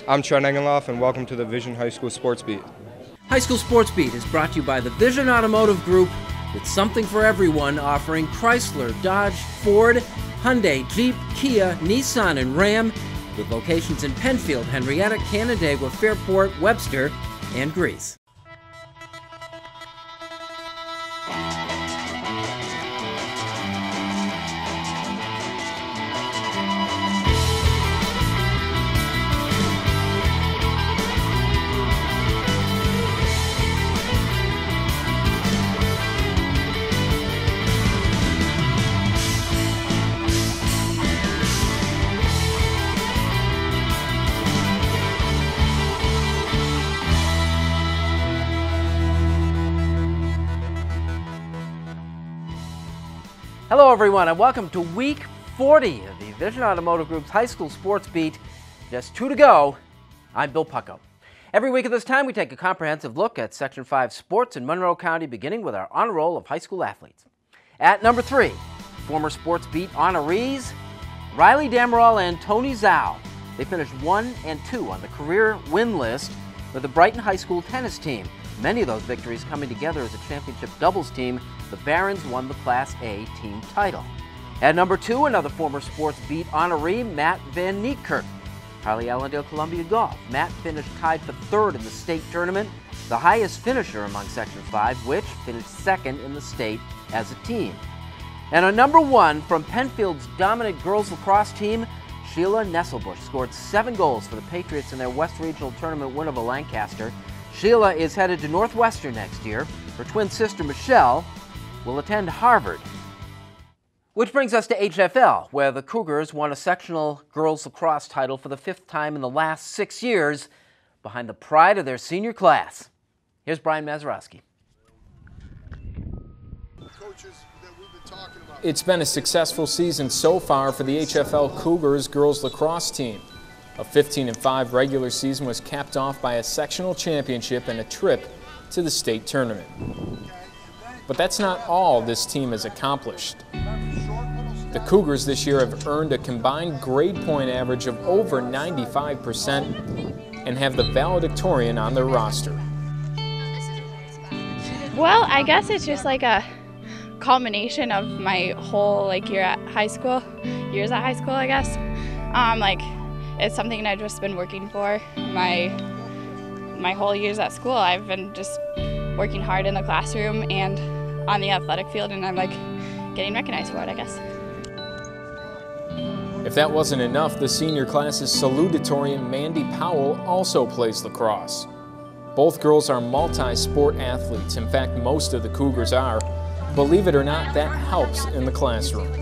I'm Trent Engelhoff, and welcome to the Vision High School Sports Beat. High School Sports Beat is brought to you by the Vision Automotive Group, with something for everyone, offering Chrysler, Dodge, Ford, Hyundai, Jeep, Kia, Nissan, and Ram, with locations in Penfield, Henrietta, Canandaigua, Fairport, Webster, and Greece. Hello everyone, and welcome to week 40 of the Vision Automotive Group's High School Sports Beat. Just 2 to go. I'm Bill Pucko. Every week at this time, we take a comprehensive look at Section 5 sports in Monroe County, beginning with our honor roll of high school athletes. At number 3, former Sports Beat honorees, Riley Damerall and Tony Zhao. They finished 1 and 2 on the career win list with the Brighton High School tennis team. Many of those victories coming together as a championship doubles team. The Barons won the Class A team title. At number 2, another former Sports Beat honoree, Matt Van Niekerk. Harley Allendale Columbia Golf. Matt finished tied for 3rd in the state tournament, the highest finisher among Section 5, which finished 2nd in the state as a team. And on number 1, from Penfield's dominant girls lacrosse team, Sheila Nesselbush scored 7 goals for the Patriots in their West Regional Tournament win over Lancaster. Sheila is headed to Northwestern next year. Her twin sister, Michelle, will attend Harvard. Which brings us to HFL, where the Cougars won a sectional girls lacrosse title for the 5th time in the last 6 years, behind the pride of their senior class. Here's Brian Mazurowski. It's been a successful season so far for the HFL Cougars girls lacrosse team. A 15-5 regular season was capped off by a sectional championship and a trip to the state tournament. But that's not all this team has accomplished. The Cougars this year have earned a combined grade point average of over 95% and have the valedictorian on their roster. Well, I guess it's just like a culmination of my whole years at high school, I guess. It's something I've just been working for my whole years at school. I've been just working hard in the classroom and on the athletic field, and I'm getting recognized for it, I guess. If that wasn't enough, the senior class's salutatorian Mandy Powell also plays lacrosse. Both girls are multi-sport athletes. In fact, most of the Cougars are. Believe it or not, that helps in the classroom.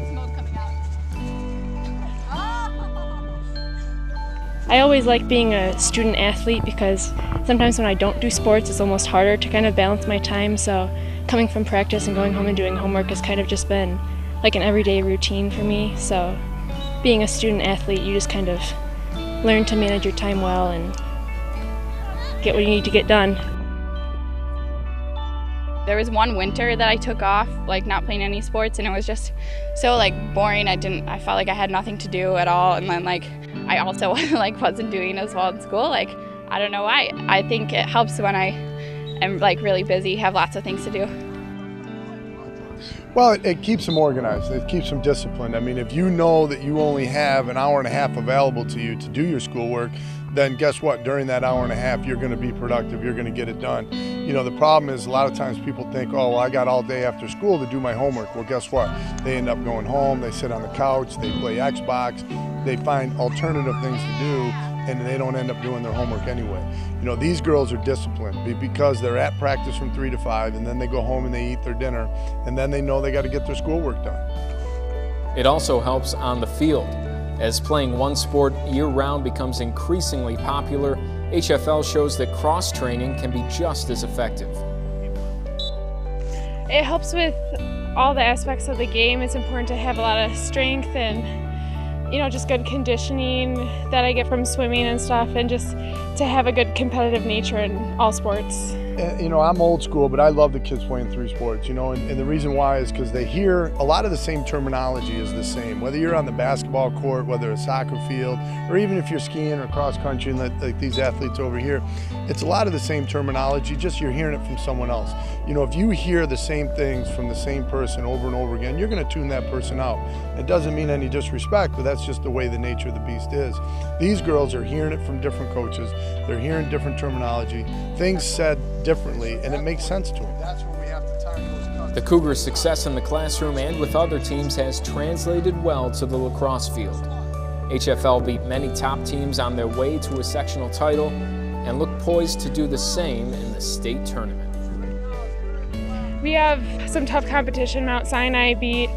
I always like being a student athlete because sometimes when I don't do sports, it's almost harder to kind of balance my time. So coming from practice and going home and doing homework has kind of just been like an everyday routine for me. So being a student athlete, you just kind of learn to manage your time well and get what you need to get done. There was one winter that I took off, not playing any sports, and it was just so boring. I felt like I had nothing to do at all, and then I also wasn't doing as well in school. I don't know why. I think it helps when I am really busy, have lots of things to do. Well, it keeps them organized. It keeps them disciplined. I mean, if you know that you only have an hour and a half available to you to do your schoolwork, then guess what? During that hour and a half, you're going to be productive. You're going to get it done. You know, the problem is a lot of times people think, oh, well, I got all day after school to do my homework. Well, guess what? They end up going home. They sit on the couch. They play Xbox. They find alternative things to do, and they don't end up doing their homework anyway. You know, these girls are disciplined because they're at practice from 3 to 5, and then they go home and they eat their dinner, and then they know they got to get their schoolwork done. It also helps on the field. As playing one sport year-round becomes increasingly popular, HFL shows that cross-training can be just as effective. It helps with all the aspects of the game. It's important to have a lot of strength and, just good conditioning that I get from swimming and stuff, and just to have a good competitive nature in all sports. you know, I'm old school, but I love the kids playing 3 sports, you know, and the reason why is because they hear a lot of the same terminology is the same. Whether you're on the basketball court, whether it's soccer field, or even if you're skiing or cross country, like these athletes over here, it's a lot of the same terminology, just you're hearing it from someone else. You know, if you hear the same things from the same person over and over again, you're going to tune that person out. It doesn't mean any disrespect, but that's just the way the nature of the beast is. These girls are hearing it from different coaches. They're hearing different terminology, things said differently, and it makes sense to them. That's where we have to time those cuts. The Cougars' success in the classroom and with other teams has translated well to the lacrosse field. HFL beat many top teams on their way to a sectional title and look poised to do the same in the state tournament. We have some tough competition. Mount Sinai beat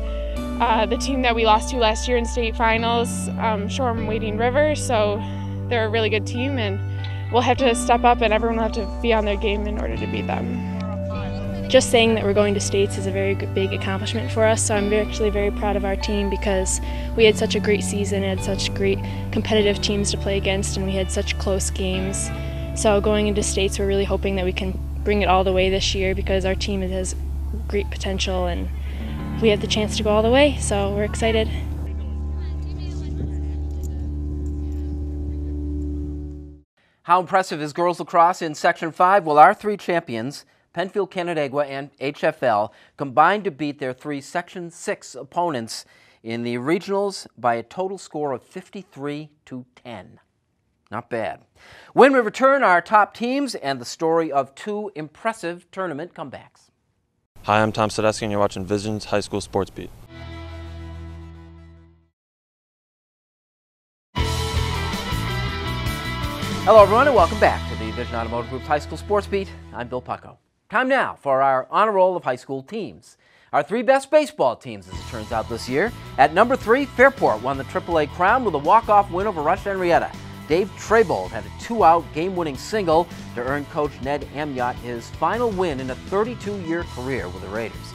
the team that we lost to last year in state finals, Shoreham Wading River, so they're a really good team, and we'll have to step up and everyone will have to be on their game in order to beat them. Just saying that we're going to states is a very big accomplishment for us, so I'm actually very proud of our team because we had such a great season, had such great competitive teams to play against, and we had such close games. So going into states, we're really hoping that we can bring it all the way this year because our team has great potential and we have the chance to go all the way, so we're excited. How impressive is girls lacrosse in Section 5? Well, our 3 champions, Penfield, Canandaigua, and HFL, combined to beat their 3 Section 6 opponents in the regionals by a total score of 53-10. Not bad. When we return, our top teams and the story of 2 impressive tournament comebacks. Hi, I'm Tom Sadesky, and you're watching Vision's High School Sports Beat. Hello everyone and welcome back to the Vision Automotive Group's High School Sports Beat. I'm Bill Pucko. Time now for our honor roll of high school teams. Our 3 best baseball teams, as it turns out this year. At number 3, Fairport won the AAA crown with a walk-off win over Rush Henrietta. Dave Trebold had a 2-out game-winning single to earn Coach Ned Amyott his final win in a 32-year career with the Raiders.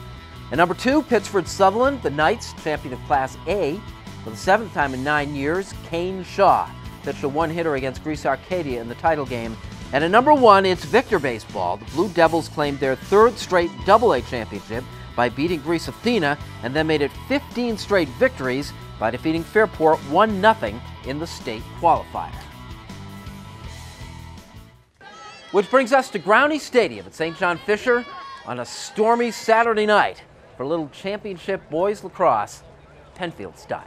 At number 2, Pittsford Sutherland, the Knights, champion of Class A. For the 7th time in 9 years, Kane Shaw pitched a 1-hitter against Greece Arcadia in the title game. And at number 1, it's Victor Baseball. The Blue Devils claimed their 3rd straight AA championship by beating Greece Athena and then made it 15 straight victories by defeating Fairport 1-0 in the state qualifier. Which brings us to Growney Stadium at St. John Fisher on a stormy Saturday night for a little championship boys lacrosse, Penfield style.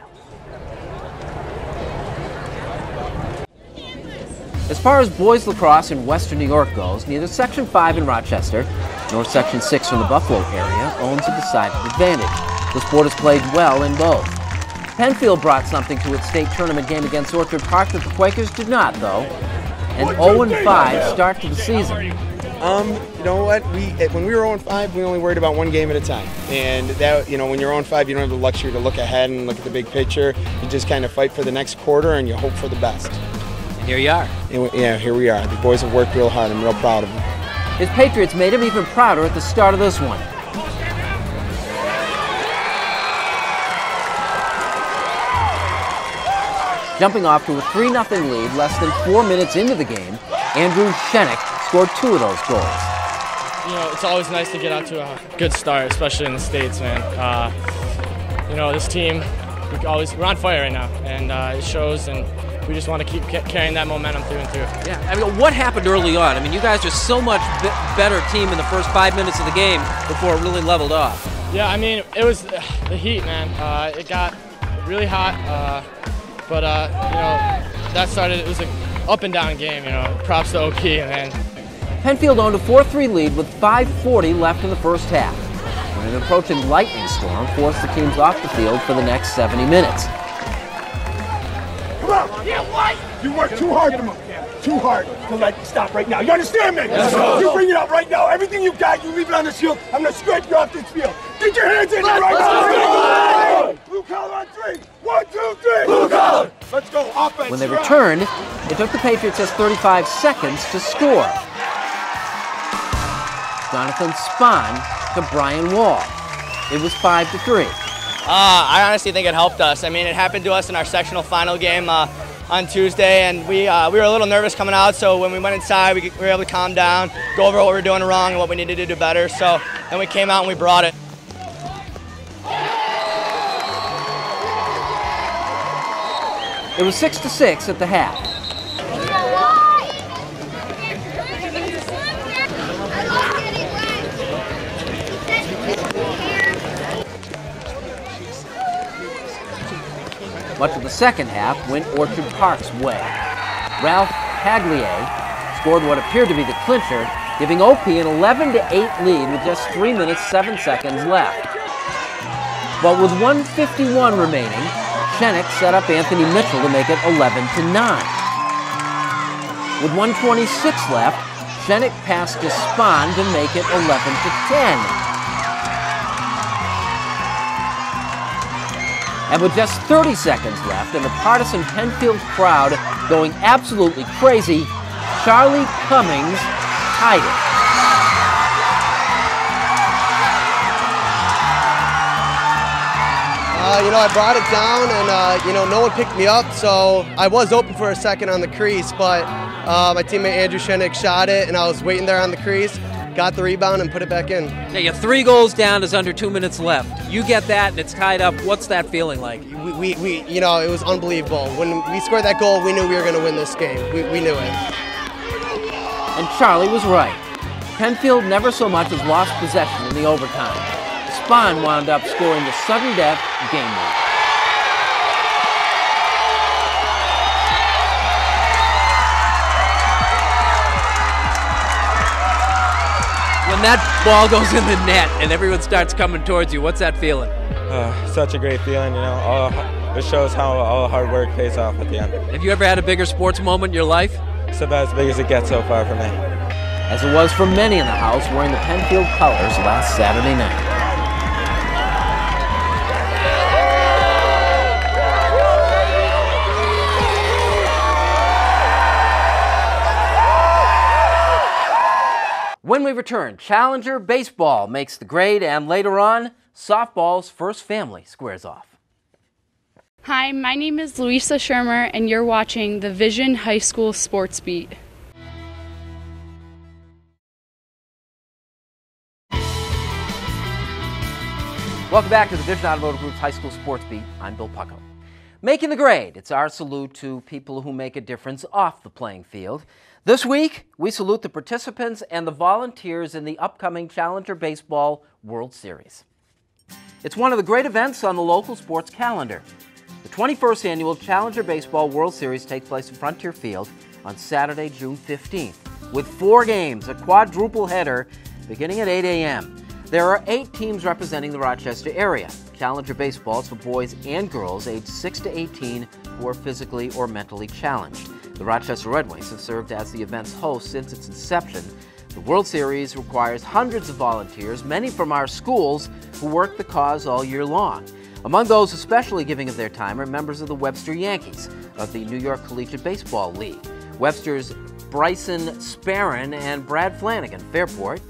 As far as boys lacrosse in Western New York goes, neither Section 5 in Rochester nor Section 6 from the Buffalo area owns a decided advantage. The sport is played well in both. Penfield brought something to its state tournament game against Orchard Park that the Quakers did not, though. An 0-5 start to the season. You know what? When we were 0-5, we only worried about one game at a time. And that, you know, when you're 0-5, you don't have the luxury to look ahead and look at the big picture. You just kind of fight for the next quarter and you hope for the best. Here you are. Yeah, here we are. The boys have worked real hard. I'm real proud of them. His Patriots made him even prouder at the start of this one. Jumping off to a 3-0 lead less than 4 minutes into the game, Andrew Shenick scored 2 of those goals. You know, it's always nice to get out to a good start, especially in the States, man. You know, this team, we're on fire right now, and it shows, and we just want to keep carrying that momentum through and through. Yeah, I mean, what happened early on? I mean, you guys are so much better team in the first 5 minutes of the game before it really leveled off. Yeah, I mean, it was the heat, man. It got really hot, but you know, that started. It was an up and down game. You know, props to OP, man. Penfield owned a 4-3 lead with 5:40 left in the first half, when an approaching lightning storm forced the teams off the field for the next 70 minutes. Come on! Yeah, what? You work too hard to let stop right now. You understand me? Yes, sir. You bring it out right now. Everything you got, you leave it on this field. I'm gonna scrape you off this field. Get your hands in there right now. Blue collar on 3. 1, 2, 3. Blue collar. Let's go offense. When they returned, it took the Patriots just 35 seconds to score. Jonathan Spahn to Brian Wall. It was 5-3. I honestly think it helped us. I mean, it happened to us in our sectional final game. on Tuesday, and we were a little nervous coming out. So when we went inside, we were able to calm down, go over what we were doing wrong and what we needed to do better. So then we came out and we brought it. It was 6-6 at the half. Much of the second half went Orchard Park's way. Ralph Paglier scored what appeared to be the clincher, giving OP an 11-8 lead with just 3 minutes 7 seconds left. But with 1:51 remaining, Shennick set up Anthony Mitchell to make it 11-9. With 1:26 left, Shennick passed to Spahn to make it 11-10. And with just 30 seconds left and the partisan Penfield crowd going absolutely crazy, Charlie Cummings tied it. I brought it down and, no one picked me up, so I was open for a second on the crease, but my teammate Andrew Shennick shot it, and I was waiting there on the crease, got the rebound, and put it back in. Yeah, you're 3 goals down, there's under 2 minutes left. You get that, and it's tied up. What's that feeling like? It was unbelievable. When we scored that goal, we knew we were going to win this game. We knew it. And Charlie was right. Penfield never so much as lost possession in the overtime. Spahn wound up scoring the sudden death game winner. When that ball goes in the net and everyone starts coming towards you, what's that feeling? Such a great feeling, it shows how all hard work pays off at the end. Have you ever had a bigger sports moment in your life? It's about as big as it gets so far for me. As it was for many in the house wearing the Penfield colors last Saturday night. When we return, Challenger baseball makes the grade, and later on, softball's first family squares off. Hi, my name is Louisa Shermer, and you're watching the Vision High School Sports Beat. Welcome back to the Vision Automotive Group's High School Sports Beat. I'm Bill Pucko. Making the grade, it's our salute to people who make a difference off the playing field. This week, we salute the participants and the volunteers in the upcoming Challenger Baseball World Series. It's one of the great events on the local sports calendar. The 21st Annual Challenger Baseball World Series takes place at Frontier Field on Saturday, June 15th, with 4 games, a quadruple header, beginning at 8 a.m. There are 8 teams representing the Rochester area. Challenger Baseball is for boys and girls aged 6 to 18 who are physically or mentally challenged. The Rochester Red Wings have served as the event's host since its inception. The World Series requires hundreds of volunteers, many from our schools, who work the cause all year long. Among those especially giving of their time are members of the Webster Yankees of the New York Collegiate Baseball League, Webster's Bryson Sparron and Brad Flanagan, Fairport,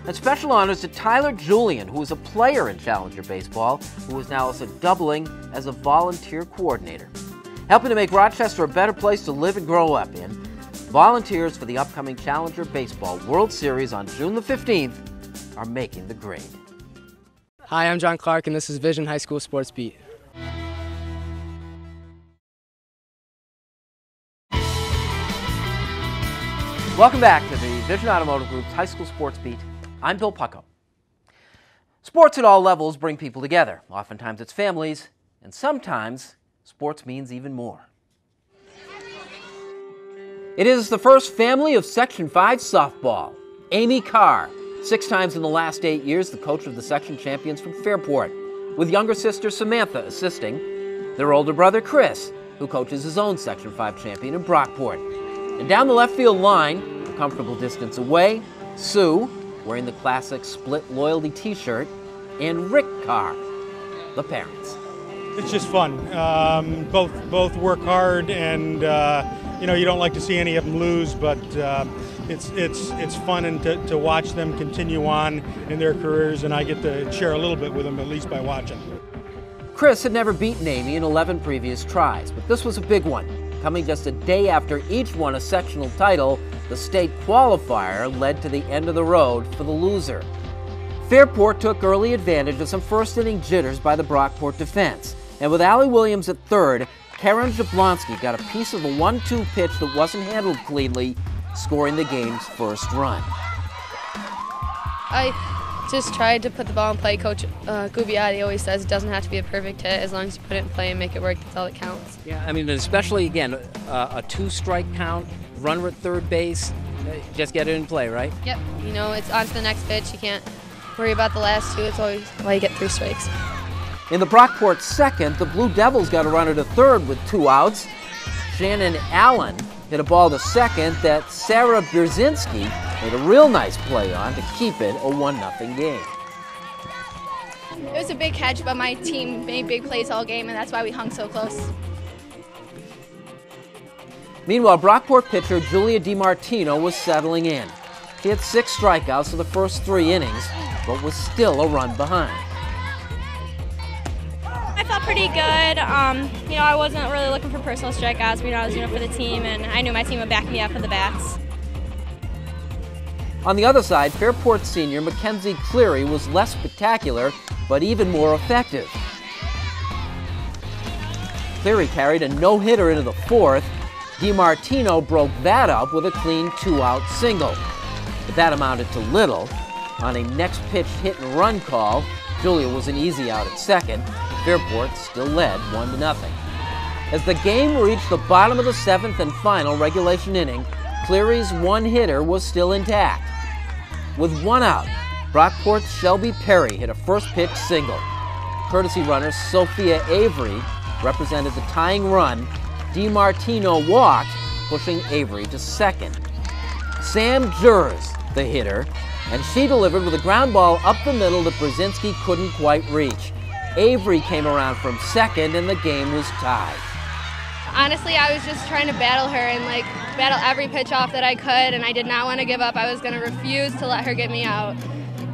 and special honors to Tyler Julian, who is a player in Challenger Baseball, who is now also doubling as a volunteer coordinator. Helping to make Rochester a better place to live and grow up in, volunteers for the upcoming Challenger Baseball World Series on June the 15th are making the grade. Hi, I'm John Clark, and this is Vision High School Sports Beat. Welcome back to the Vision Automotive Group's High School Sports Beat. I'm Bill Pucko. Sports at all levels bring people together. Oftentimes it's families, and sometimes sports means even more. It is the first family of Section 5 softball. Amy Carr, 6 times in the last 8 years, the coach of the section champions from Fairport, with younger sister Samantha assisting, their older brother Chris, who coaches his own Section 5 champion in Brockport. And down the left field line, a comfortable distance away, Sue, wearing the classic split loyalty t-shirt, and Rick Carr, the parents. It's just fun. Both work hard, and you don't like to see any of them lose, but it's fun and to watch them continue on in their careers, and I get to share a little bit with them, at least by watching. Chris had never beaten Amy in 11 previous tries, but this was a big one. Coming just a day after each won a sectional title, the state qualifier led to the end of the road for the loser. Fairport took early advantage of some first-inning jitters by the Brockport defense, and with Allie Williams at third, Karen Jablonski got a piece of a 1-2 pitch that wasn't handled cleanly, scoring the game's first run. I just tried to put the ball in play. Coach Gubbiotti always says it doesn't have to be a perfect hit. As long as you put it in play and make it work, that's all that counts. Yeah, I mean, especially, again, a 2-strike count, runner at third base, just get it in play, right? Yep. You know, it's on to the next pitch. You can't worry about the last two. It's always why you get 3 strikes. In the Brockport second, the Blue Devils got a runner to third with 2 outs. Shannon Allen hit a ball to second that Sarah Brzezinski made a real nice play on to keep it a 1-0 game. It was a big catch, but my team made big plays all game, and that's why we hung so close. Meanwhile, Brockport pitcher Julia DiMartino was settling in. She had 6 strikeouts for the first 3 innings, but was still a run behind. I felt pretty good. You know, I wasn't really looking for personal strikeouts. You know, I was doing it for the team, and I knew my team would back me up for the bats. On the other side, Fairport senior Mackenzie Cleary was less spectacular, but even more effective. Cleary carried a no-hitter into the 4th. DiMartino broke that up with a clean 2-out single. But that amounted to little. On a next pitch hit and run call, Julia was an easy out at second. Fairport still led 1-0. As the game reached the bottom of the 7th and final regulation inning, Cleary's 1-hitter was still intact. With 1 out, Brockport's Shelby Perry hit a first-pitch single. Courtesy runner Sophia Avery represented the tying run. DiMartino walked, pushing Avery to second. Sam Jers, the hitter, and she delivered with a ground ball up the middle that Brzezinski couldn't quite reach. Avery came around from second, and the game was tied. Honestly, I was just trying to battle her and battle every pitch off that I could, and I did not want to give up. I was going to refuse to let her get me out.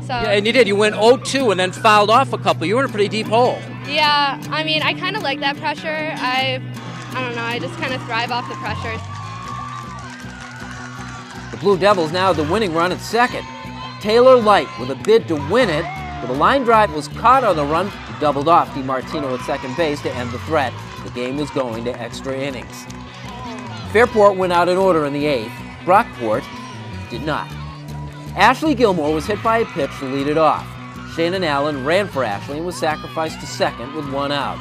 So yeah, and you did. You went 0-2 and then fouled off a couple. You were in a pretty deep hole. Yeah, I mean, I kind of like that pressure. I don't know, I just kind of thrive off the pressure. The Blue Devils now had the winning run at second. Taylor Light with a bid to win it, but the line drive was caught on the run, doubled off DiMartino at second base to end the threat. The game was going to extra innings. Fairport went out in order in the 8th. Brockport did not. Ashley Gilmore was hit by a pitch to lead it off. Shannon Allen ran for Ashley and was sacrificed to second with 1 out.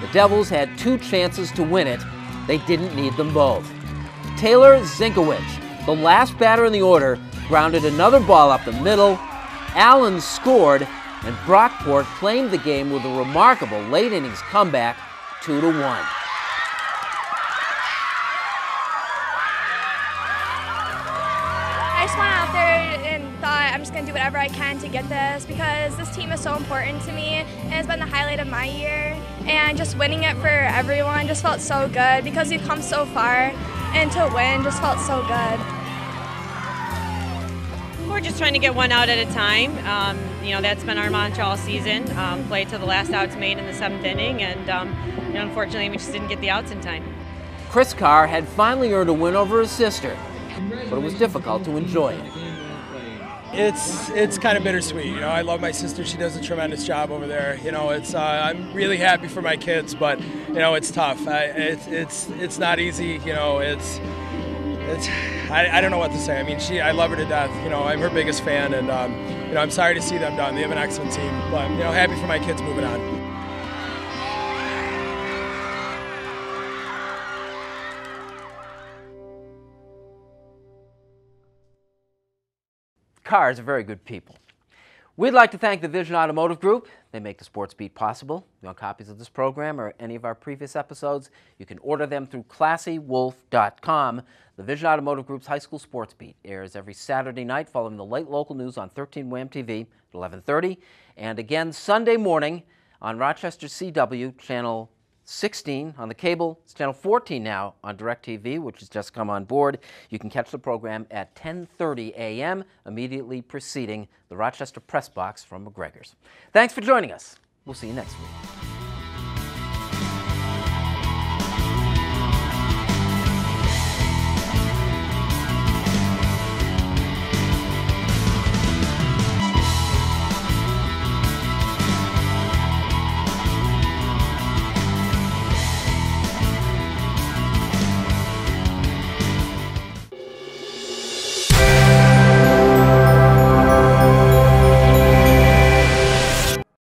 The Devils had 2 chances to win it. They didn't need them both. Taylor Zinkowicz, the last batter in the order, grounded another ball up the middle. Allen scored, and Brockport claimed the game with a remarkable late innings comeback, 2-1. I just went out there and thought I'm just going to do whatever I can to get this because this team is so important to me and it's been the highlight of my year. And just winning it for everyone just felt so good because we've come so far, and to win just felt so good. We're just trying to get 1 out at a time. You know, that's been our mantra all season. Play till the last out's made in the 7th inning, and you know, unfortunately we just didn't get the outs in time. Chris Carr had finally earned a win over his sister, but it was difficult to enjoy it. It's kind of bittersweet. You know, I love my sister. She does a tremendous job over there. You know, I'm really happy for my kids, but you know, it's tough. It's not easy. You know, I don't know what to say. I mean, I love her to death. You know, I'm her biggest fan, and you know, I'm sorry to see them done. They have an excellent team, but you know, happy for my kids moving on. Cars are very good people. We'd like to thank the Vision Automotive Group. They make the Sports Beat possible. If you want copies of this program or any of our previous episodes, you can order them through ClassyWolf.com. The Vision Automotive Group's High School Sports Beat airs every Saturday night following the late local news on 13 WHAM TV at 11:30, and again Sunday morning on Rochester CW, Channel 16 on the cable. It's Channel 14 now on DirecTV, which has just come on board. You can catch the program at 10:30 a.m., immediately preceding the Rochester Press Box from MacGregors. Thanks for joining us. We'll see you next week.